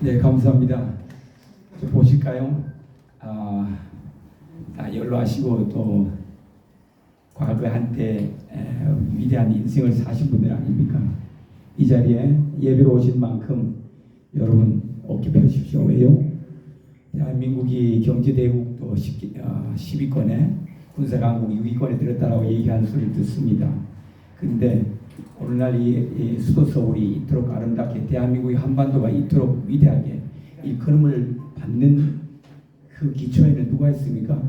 네, 감사합니다. 좀 보실까요? 연로하시고 또 과거 한때 위대한 인생을 사신 분들 아닙니까? 이 자리에 예배로 오신 만큼 여러분 어깨 펴십시오. 왜요? 대한민국이 경제대국도 10위권에 군사강국 6위권에 들었다라고 얘기하는 소리를 듣습니다. 그런데 오늘날 이 수도 서울이 이토록 아름답게, 대한민국의 한반도가 이토록 위대하게 일컬음을 받는 그 기초에는 누가 있습니까?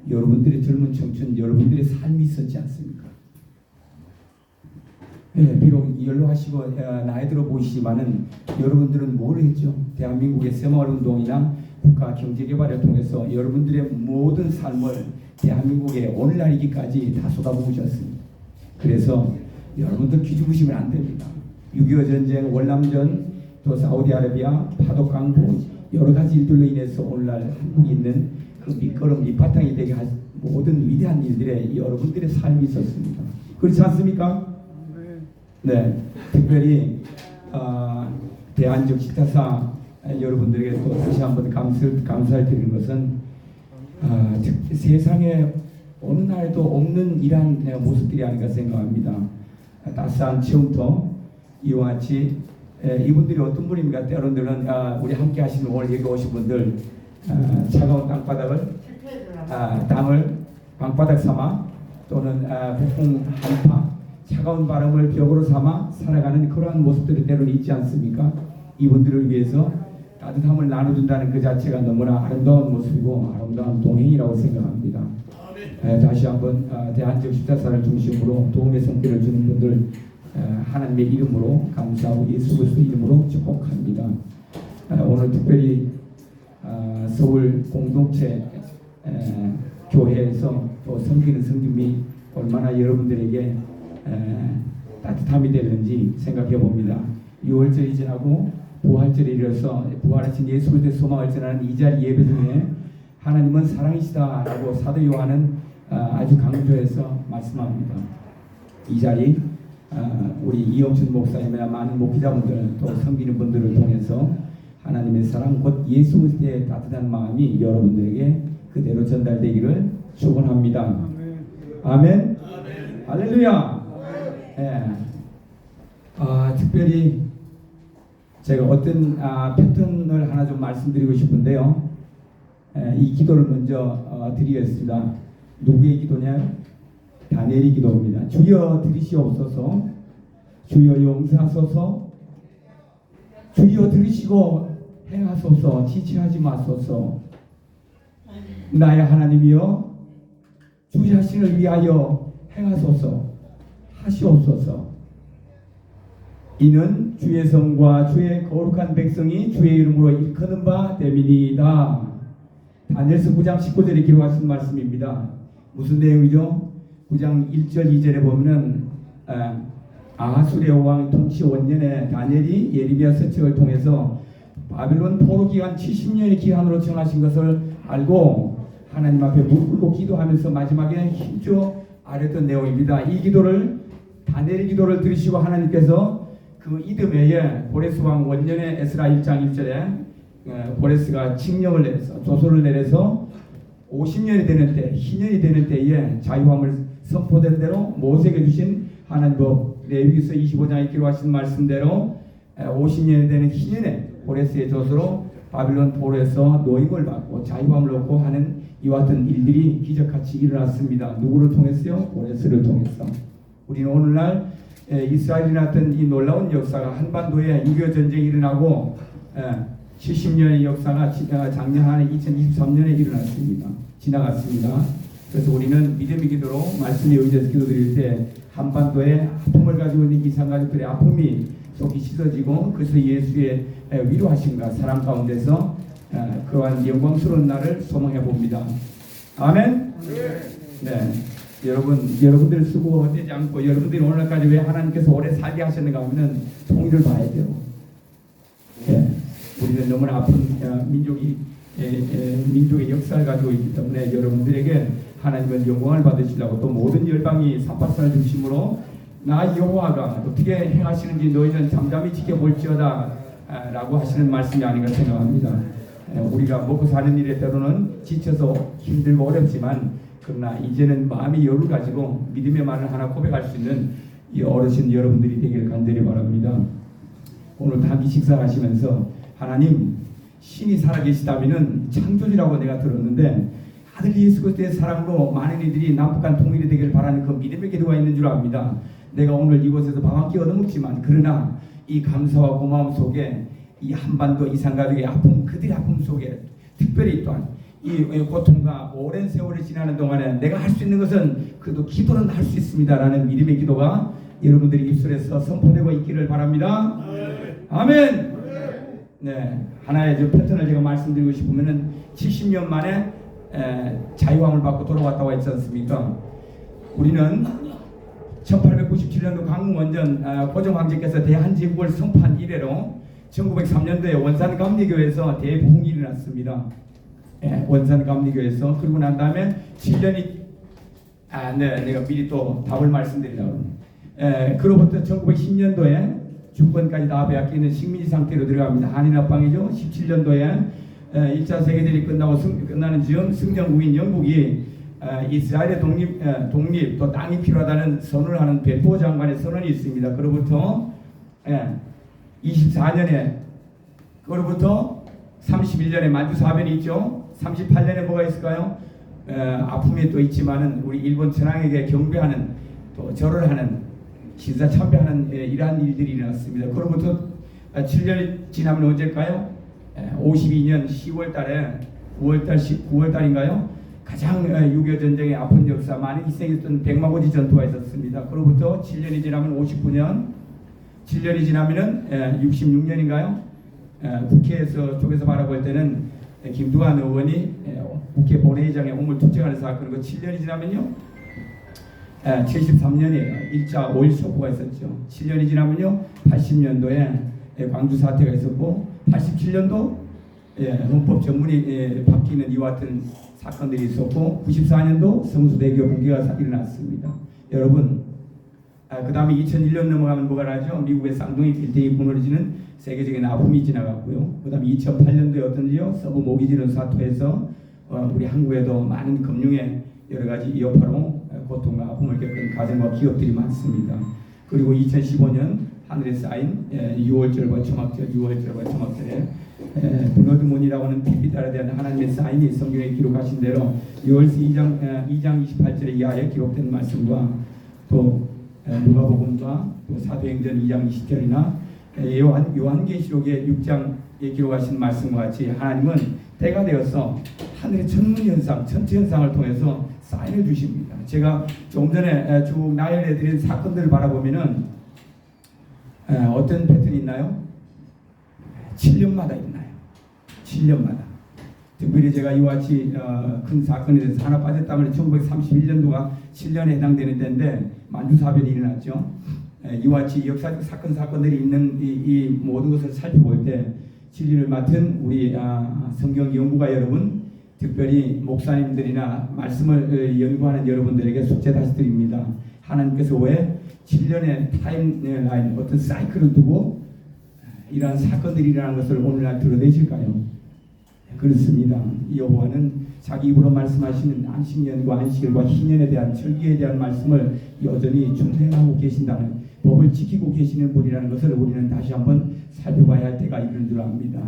여러분들의 젊은 청춘, 여러분들의 삶이 있었지 않습니까? 네, 비록 연로하시고 나이 들어 보이시지만은 여러분들은 뭘 했죠? 대한민국의 새마을운동이나 국가 경제개발을 통해서 여러분들의 모든 삶을 대한민국의 오늘날이기까지 다 쏟아부으셨습니다. 그래서 여러분들 기죽으시면 안 됩니다. 6.25 전쟁, 월남전, 또 사우디아라비아, 파독강국 여러 가지 일들로 인해서 오늘날 한국이 있는 그 밑바탕이 되게 할 모든 위대한 일들에 여러분들의 삶이 있었습니다. 그렇지 않습니까? 네, 특별히 대한적 식타사 여러분들에게 또 다시 한번 감사를 드리는 것은 세상에 어느 날에도 없는 이러한 모습들이 아닌가 생각합니다. 따스한 처음부터 이와 같이 이분들이 어떤 분입니까? 때로는 우리 함께 하시는 오늘 여기 오신 분들 차가운 땅을 방바닥 삼아 또는 북풍 한파 차가운 바람을 벽으로 삼아 살아가는 그러한 모습들이 때로는 있지 않습니까? 이분들을 위해서 따뜻함을 나눠준다는 그 자체가 너무나 아름다운 모습이고 아름다운 동행이라고 생각합니다. 다시 한번 대한적 십자사를 중심으로 도움의 손길을 주는 분들 하나님의 이름으로 감사하고 예수 그리스도 이름으로 축복합니다. 오늘 특별히 서울 공동체 교회에서 또 섬기는 성김이 얼마나 여러분들에게 따뜻함이 되는지 생각해 봅니다. 6월절이 지나고 부활절이 이르러서 부활하신 예수 그리스도의 소망을 전하는 이 자리 예배 중에 하나님은 사랑이시다라고 사도 요한은 아주 강조해서 말씀합니다. 이 자리 우리 이영춘 목사님이나 많은 목회자분들 또 섬기는 분들을 통해서 하나님의 사랑 곧 예수 그리스도의 따뜻한 마음이 여러분들에게 그대로 전달되기를 축원합니다. 아멘. 할렐루야. 예. 특별히 제가 어떤 패턴을 하나 좀 말씀드리고 싶은데요. 이 기도를 먼저 드리겠습니다. 누구의 기도냐? 다니엘의 기도입니다. 주여 들으시옵소서. 주여 용서하소서. 주여 들으시고 행하소서. 지체하지 마소서. 나의 하나님이여 주 자신을 위하여 행하소서. 하시옵소서. 이는 주의 성과 주의 거룩한 백성이 주의 이름으로 일컫는 바 됨이니이다. 다니엘서 9장 19절에 기록하신 말씀입니다. 무슨 내용이죠? 9장 1절 2절에 보면은 아하수리아 왕 통치 원년에 다니엘이 예레미야 서책을 통해서 바빌론 포로 기간 70년의 기한으로 정하신 것을 알고 하나님 앞에 무릎 꿇고 기도하면서 마지막에 힘줘 아뢰던 내용입니다. 이 기도를 다니엘의 기도를 들으시고 하나님께서 그 이듬해에 고레스 왕 원년에 에스라 1장 1절에 고레스가 칙령을 내려서 조서를 내려서 50년이 되는 때, 희년이 되는 때에 자유함을 선포된 대로 모세에게 주신 하나님 법 레위기서 25장에 기록하신 말씀대로 50년이 되는 희년에 고레스의 조서로 바빌론 포로에서 노임을 받고 자유함을 얻고 하는 이와 같은 일들이 기적같이 일어났습니다. 누구를 통해서요? 고레스를 통해서. 우리는 오늘날 이스라엘이 났던 이 놀라운 역사가 한반도에 6.25 전쟁이 일어나고 70년의 역사가 작년 한 2023년에 일어났습니다. 지나갔습니다. 그래서 우리는 믿음의 기도로 말씀에 의지해서 기도드릴 때 한반도에 아픔을 가지고 있는 이산가족들의 아픔이 속이 씻어지고 그래서 예수의 위로하심과 사랑 가운데서 그러한 영광스러운 날을 소망해 봅니다. 아멘. 네. 여러분들 수고 되지 않고 여러분들이 오늘까지 왜 하나님께서 오래 살게 하셨는가 하면은 통일을 봐야 돼요. 네. 우리는 너무나 아픈 민족의 역사를 가지고 있기 때문에 여러분들에게 하나님은 영광을 받으시려고 또 모든 열방이 산파선을 중심으로 나 여호와가 어떻게 행하시는지 너희는 잠잠히 지켜볼지어다 라고 하시는 말씀이 아닌가 생각합니다. 우리가 먹고 사는 일에 때로는 지쳐서 힘들고 어렵지만 그러나 이제는 마음의 여유를 가지고 믿음의 말을 하나 고백할 수 있는 이 어르신 여러분들이 되기를 간절히 바랍니다. 오늘 단기 식사하시면서 하나님 신이 살아계시다면은 창조주라고 내가 들었는데 아들 예수 그리스도의 사랑으로 많은 이들이 남북한 통일이 되기를 바라는 그 믿음의 기도가 있는 줄 압니다. 내가 오늘 이곳에서 밥 한 끼 얻어먹지만 그러나 이 감사와 고마움 속에 이 한반도 이산가족의 아픔, 그들의 아픔 속에 특별히 또한 이 고통과 오랜 세월이 지나는 동안에 내가 할 수 있는 것은 그래도 기도는 할 수 있습니다라는 믿음의 기도가 여러분들이 입술에서 선포되고 있기를 바랍니다. 아멘. 네, 하나의 저 패턴을 제가 말씀드리고 싶으면은 70년 만에 자유함을 받고 돌아왔다고 했지 않습니까? 우리는 1897년도 강릉원전 고종황제께서 대한제국을 선포한 이래로 1903년도에 원산감리교에서 대부흥이 일어났습니다. 원산감리교에서. 그리고 난 다음에 7년이 내가 미리 또 답을 말씀드리려고. 그로부터 1910년도에 주권까지 다 빼앗겨 있는 식민지 상태로 들어갑니다. 한인합방이죠. 17년도에 1차 세계대전이 끝나는 즈음 승전국인 영국이 이스라엘의 독립 또 땅이 필요하다는 선언을 하는 벨포어 장관의 선언이 있습니다. 그로부터 24년에 그로부터 31년에 만주사변이 있죠. 38년에 뭐가 있을까요? 아픔이 또 있지만은 우리 일본 천황에게 경배하는 또 절을 하는 신사 참배하는 이러한 일들이 일어났습니다. 그로부터 7년이 지나면 언제일까요? 52년 10월달에 9월달인가요? 가장 6.25 전쟁의 아픈 역사 많은 희생했던 백마고지 전투가 있었습니다. 그로부터 7년이 지나면 59년, 7년이 지나면은 66년인가요? 국회에서 쪽에서 바라볼 때는 김두관 의원이 국회 본회의장에 오물 투쟁하는 사건. 그리고 7년이 지나면요 73년에 1차 5.1 촉구가 있었죠. 7년이 지나면요 80년도에 광주 사태가 있었고 87년도 헌법 전문이 바뀌는 이와 같은 사건들이 있었고 94년도 성수대교 붕괴가 일어났습니다. 여러분 그 다음에 2001년 넘어가면 뭐가 나죠? 미국의 쌍둥이 빌딩이 무너지는 세계적인 아픔이 지나갔고요. 그 다음에 2008년도에 어떤지요? 서부 모기지론 사태에서 우리 한국에도 많은 금융의 여러 가지 여파로 고통과 아픔을 겪은 가정과 기업들이 많습니다. 그리고 2015년 하늘에 쌓인 6월절과 초막절, 6월절과 초막절에 블러드문이라고 하는 피비달에 대한 하나님의 사인이 성경에 기록하신 대로 6월서 2장 28절에 이하에 기록된 말씀과 또 누가복음과 또 사도행전 2장 20절이나 요한계시록의 6장에 기록하신 말씀과 같이 하나님은 때가 되어서 하늘의 천문현상, 천체현상을 통해서 사인을 주십니다. 제가 조금 전에 쭉 나열해드린 사건들을 바라보면은 어떤 패턴이 있나요? 7년마다 있나요? 7년마다. 특별히 제가 이와 같이 큰 사건에 대해서 하나 빠졌다면 1931년도가 7년에 해당되는 때인데 만주사변이 일어났죠. 이와 같이 역사적 사건들이 있는 이 모든 것을 살펴볼 때 진리를 맡은 우리 성경 연구가 여러분, 특별히 목사님들이나 말씀을 연구하는 여러분들에게 숙제 다시 드립니다. 하나님께서 왜 7년의 타임라인, 어떤 사이클을 두고 이러한 사건들이 일어나는 것을 오늘날 드러내실까요? 그렇습니다. 여호와는 자기 입으로 말씀하시는 안식년과 안식일과 희년에 대한 절기에 대한 말씀을 여전히 준행하고 계신다는, 법을 지키고 계시는 분이라는 것을 우리는 다시 한번 살펴봐야 할 때가 이른 줄 압니다.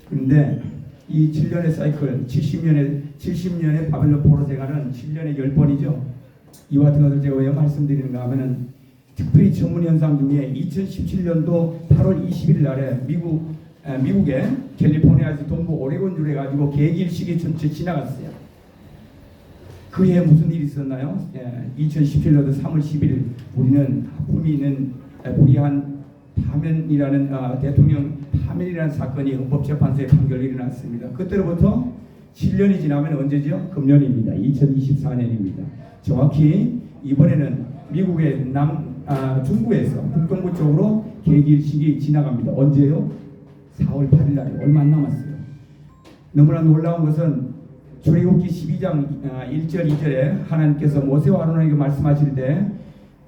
그런데 이 7년의 사이클, 70년의 바벨론 포로 생활은 7년에 10번이죠. 이와 같은 것을 제가 왜 말씀드리는가 하면은, 특별히 전문 현상 중에 2017년도 8월 21일 날에 미국의 캘리포니아주 동부 오레곤주에 가지고 계기일식이 전체 지나갔어요. 그 해에 무슨 일이 있었나요? 2017년도 3월 10일 우리는 아픔이 있는 불의한 파면이라는 대통령 파면이라는 사건이 헌법재판소에 판결이 일어났습니다. 그때로부터 7년이 지나면 언제죠? 금년입니다. 2024년입니다. 정확히 이번에는 미국의 중부에서 북동부 쪽으로 계기일식이 지나갑니다. 언제요? 4월 8일 날에 얼마 안 남았어요. 너무나 놀라운 것은 출애굽기 12장 1절 2절에 하나님께서 모세와 아론에게 말씀하실 때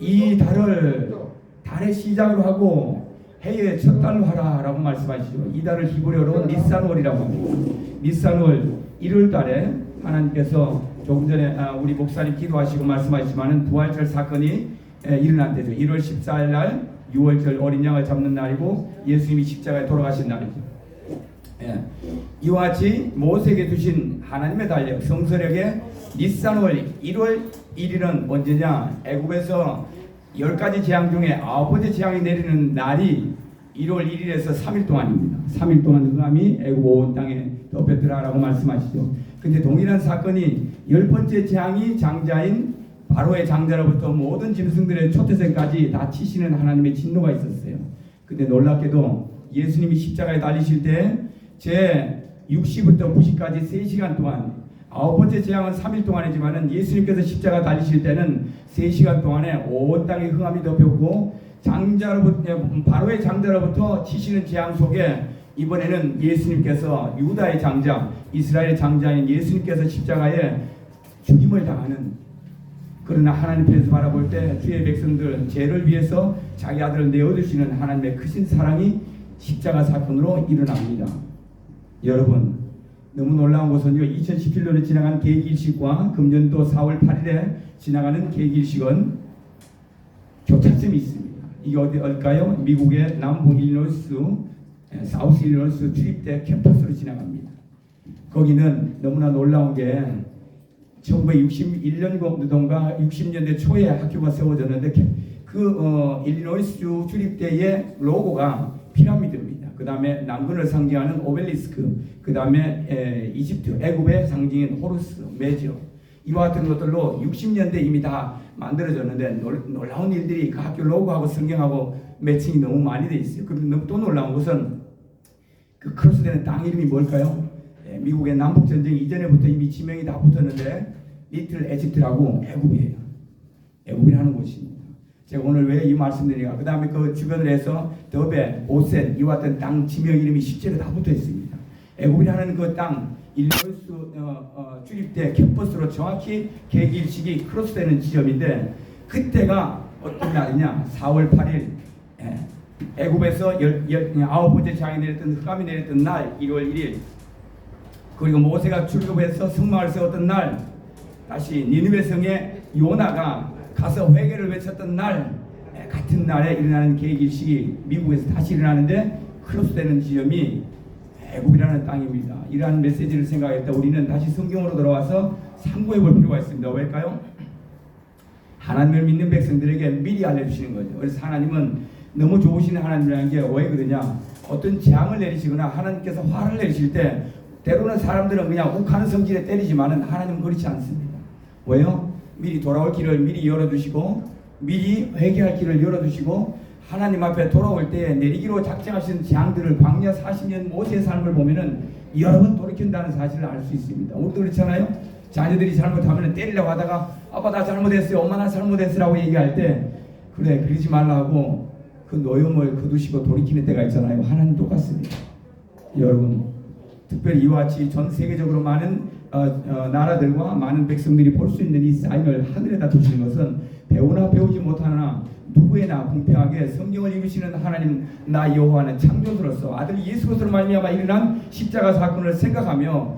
이 달을 달의 시작으로 하고 해의 첫 달로 하라라고 말씀하시죠. 이달을 히브리어로 니산월이라고 합니다. 니산월 1월 달에 하나님께서 조금 전에 우리 목사님 기도하시고 말씀하시지만은 부활절 사건이 일어난 때죠. 1월 14일 날 6월절 어린 양을 잡는 날이고 예수님이 십자가에 돌아가신 날이죠. 이와 같이 모세에게 주신 하나님의 달력 성서력의 니산월 1월 1일은 언제냐? 애굽에서 10가지 재앙 중에 9번째 재앙이 내리는 날이 1월 1일에서 3일 동안입니다. 3일 동안 흑암이 애굽 온 땅에 덮였더라라고 말씀하시죠. 근데 동일한 사건이 10번째 재앙이 장자인 바로의 장자로부터 모든 짐승들의 초태생까지 다 치시는 하나님의 진노가 있었어요. 근데 놀랍게도 예수님이 십자가에 달리실 때 제 60부터 90까지 3시간 동안 9번째 재앙은 3일 동안이지만은 예수님께서 십자가 달리실 때는 3시간 동안에 온 땅에 흑암이 덮였고 바로의 장자로부터 치시는 재앙 속에 이번에는 예수님께서 유다의 장자, 이스라엘의 장자인 예수님께서 십자가에 죽임을 당하는, 그러나 하나님 편에서 바라볼 때 주의 백성들 죄를 위해서 자기 아들을 내어주시는 하나님의 크신 사랑이 십자가 사건으로 일어납니다. 여러분, 너무 놀라운 것은요, 2017년에 지나간 계기일식과 금년도 4월 8일에 지나가는 계기일식은 교차점이 있습니다. 이게 어디일까요? 미국의 남부 일리노이스, 사우스 일리노이스 주립대 캠퍼스로 지나갑니다. 거기는 너무나 놀라운 게 1961년도인가 60년대 초에 학교가 세워졌는데 일리노이스 주립대의 로고가 피라미드입니다. 그 다음에 남근을 상징하는 오벨리스크, 그 다음에 이집트, 애굽의 상징인 호루스, 메저, 이와 같은 것들로 60년대 이미 다 만들어졌는데 놀라운 일들이 그 학교 로고하고 성경하고 매칭이 너무 많이 돼 있어요. 그리고 또 놀라운 것은 그 크로스되는 땅 이름이 뭘까요? 미국의 남북전쟁 이전에부터 이미 지명이 다 붙었는데 리틀 에집트라고 애굽이에요. 애굽이라는 곳입니다. 제가 오늘 왜 이 말씀드리냐, 그 다음에 그 주변을 해서 더베, 오센, 이와 같은 땅 지명 이름이 실제로 다 붙어 있습니다. 애굽이라는 그 땅, 일리노이스 주립대 캠퍼스로 정확히 계기일식이 크로스되는 지점인데, 그때가 어떤 날이냐? 4월 8일 애굽에서 9번째 재앙이 내렸던, 흑암이 내렸던 날 1월 1일, 그리고 모세가 출애굽해서 성막을 세웠던 날, 다시 니느웨 성에 요나가 가서 회개를 외쳤던 날, 같은 날에 일어나는 계기일식이 미국에서 다시 일어나는데 크로스되는 지점이 애굽이라는 땅입니다. 이러한 메시지를 생각할 때 우리는 다시 성경으로 돌아와서 참고해 볼 필요가 있습니다. 왜일까요? 하나님을 믿는 백성들에게 미리 알려주시는 거죠. 그래서 하나님은 너무 좋으신 하나님이라는 게 왜 그러냐? 어떤 재앙을 내리시거나 하나님께서 화를 내리실 때 때로는 사람들은 그냥 욱하는 성질에 때리지만은 하나님은 그렇지 않습니다. 왜요? 미리 돌아올 길을 미리 열어두시고 미리 회개할 길을 열어두시고 하나님 앞에 돌아올 때 내리기로 작정하신 재앙들을 광야 40년 모세의 삶을 보면은 여러 번 돌이킨다는 사실을 알 수 있습니다. 우리도 그렇잖아요. 자녀들이 잘못하면 때리려고 하다가 아빠 나 잘못했어요, 엄마 나 잘못했으라고 얘기할 때 그래 그러지 말라고 그 노염을 거두시고 돌이키는 때가 있잖아요. 하나님 똑같습니다. 여러분, 특별히 이와 같이 전 세계적으로 많은 나라들과 많은 백성들이 볼 수 있는 이 사인을 하늘에다 두시는 것은 배우나 배우지 못하나 누구에나 공평하게 성경을 읽으시는 하나님 나 여호와는 창조주로서 아들 예수 그리스도로 말미암아 일어난 십자가 사건을 생각하며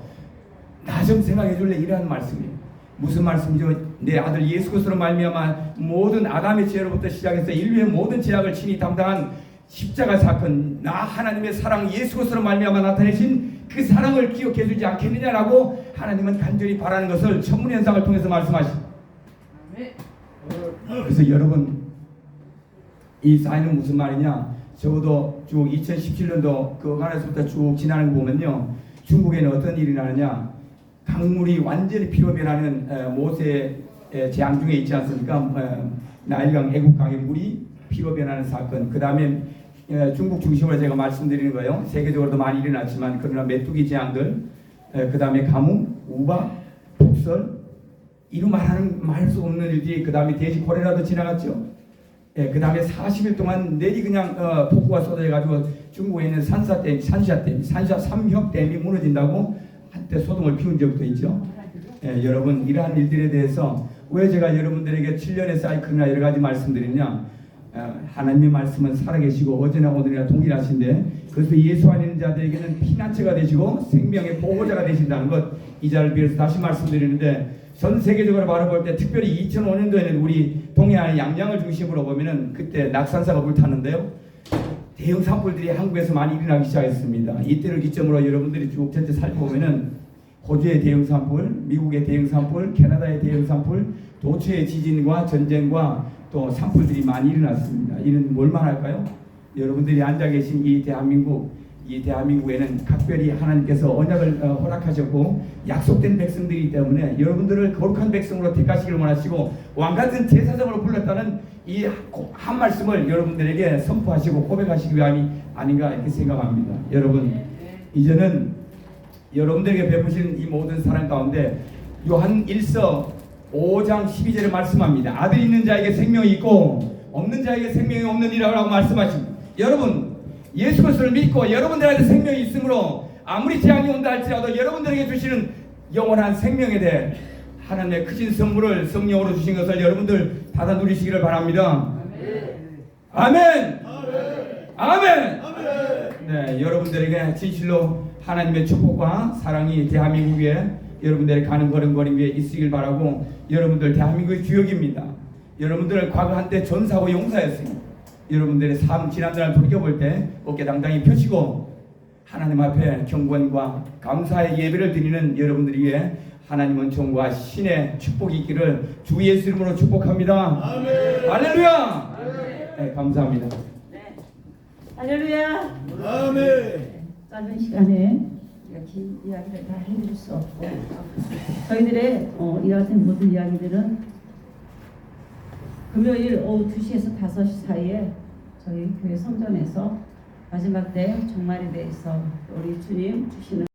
나 좀 생각해 줄래? 이러한 말씀이에요. 무슨 말씀이죠? 내 아들 예수 그리스도로 말미암아 모든 아담의 죄로부터 시작해서 인류의 모든 죄악을 친히 담당한 십자가 사건, 나 하나님의 사랑 예수 그리스도로 말미암아 나타내신 그 사랑을 기억해 주지 않겠느냐라고 하나님은 간절히 바라는 것을 천문현상을 통해서 말씀하십니다. 그래서 여러분, 이 사인은 무슨 말이냐? 적어도 쭉 2017년도 그 안에서부터 쭉 지나는 거 보면요, 중국에는 어떤 일이 나느냐? 강물이 완전히 피로 변하는 모세의 재앙 중에 있지 않습니까? 나일강 애국강의 물이 피로 변하는 사건. 그 다음에 중국 중심으로 제가 말씀드리는 거예요. 세계적으로도 많이 일어났지만 그러나 메뚜기 재앙들, 그 다음에 가뭄, 우박, 폭설, 이루 말할 수 없는 일들이, 그 다음에 돼지 콜레라도 지나갔죠. 그 다음에 40일 동안 내리 그냥 폭우가 쏟아져가지고 중국에 있는 산샤댐, 산샤 3협댐이 무너진다고 한때 소동을 피운 적도 있죠. 여러분, 이러한 일들에 대해서 왜 제가 여러분들에게 7년의 사이클이나 여러 가지 말씀드리냐? 하나님의 말씀은 살아계시고 어제나 오늘이나 동일하신데 그래서 예수 안에 있는 자들에게는 피난처가 되시고 생명의 보호자가 되신다는 것 이 자를 빌어서 다시 말씀드리는데 전 세계적으로 바라볼 때 특별히 2005년도에는 우리 동해안 양양을 중심으로 보면은 그때 낙산사가 불탔는데요. 대형 산불들이 한국에서 많이 일어나기 시작했습니다. 이때를 기점으로 여러분들이 쭉 전체 살펴보면은 호주의 대형 산불, 미국의 대형 산불, 캐나다의 대형 산불, 도처의 지진과 전쟁과 또 산불들이 많이 일어났습니다. 이는 뭘 말할까요? 여러분들이 앉아 계신 이 대한민국에는 각별히 하나님께서 언약을 허락하셨고 약속된 백성들이기 때문에 여러분들을 거룩한 백성으로 택하시기를 원하시고 왕같은 제사장으로 불렀다는 이 한 말씀을 여러분들에게 선포하시고 고백하시기 위함이 아닌가 이렇게 생각합니다. 여러분, 이제는 여러분들에게 베푸신 이 모든 사랑 가운데 요한 1서 5장 12절에 말씀합니다. 아들 있는 자에게 생명이 있고 없는 자에게 생명이 없느니라고 말씀하십니다. 여러분, 예수 그리스도를 믿고 여러분들한테 생명이 있으므로 아무리 재앙이 온다 할지라도 여러분들에게 주시는 영원한 생명에 대해 하나님의 크신 선물을 성령으로 주신 것을 여러분들 받아 누리시기를 바랍니다. 아멘. 아멘. 네, 여러분들에게 진실로 하나님의 축복과 사랑이 대한민국에 여러분들의 가는 걸음걸이 위에 있으길 바라고 여러분들 대한민국의 주역입니다. 여러분들 과거 한때 전사고 용사였습니다. 여러분들의 삶 지난날 돌이켜볼 때 어깨 당당히 펴시고 하나님 앞에 경건과 감사의 예배를 드리는 여러분들 위해 하나님 은총과 신의 축복이 있기를 주 예수 이름으로 축복합니다. 아멘. 할렐루야. 네, 감사합니다. 네. 할렐루야. 아멘. 짧은 시간에 긴 이야기를 다 해드릴 수 없고 저희들의 이 같은 모든 이야기들은 금요일 오후 2시에서 5시 사이에 저희 교회 성전에서 마지막 때 종말에 대해서 우리 주님 주시는